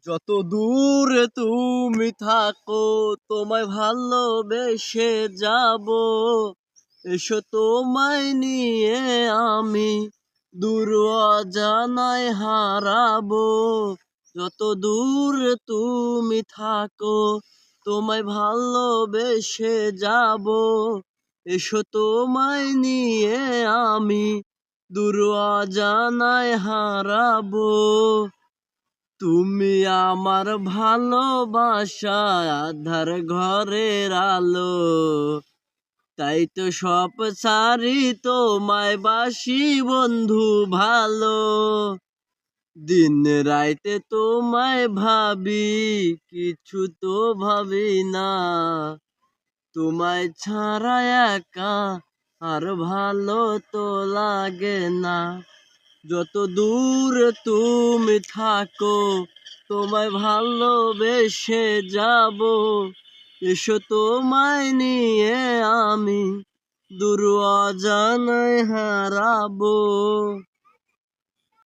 যত দূরে তুমি থাকো তোমায় ভালোবেসে যাব। এসো তোমায় নিয়ে আমি দূর অজানায় হারাবো। যত দূরে তুমি থাকো তোমায় ভালোবেসে যাব। এসো তোমায় নিয়ে আমি দূর অজানায় হারাবো। তুমি আমার ভালোবাসা আঁধার ঘরের আলো, তাই তো সব সারি তোমায় বাসি বন্ধু ভালো। দিন রাইতে তোমায় ভাবি, কিছু তো ভাবি না। তোমায় ছাড়া একা আর ভালো তো লাগে না। যত দূরে তুমি থাকো তোমায় ভালোবেসে যাব। এসো তোমায় নিয়ে আমি দূর অজানায় হারাবো।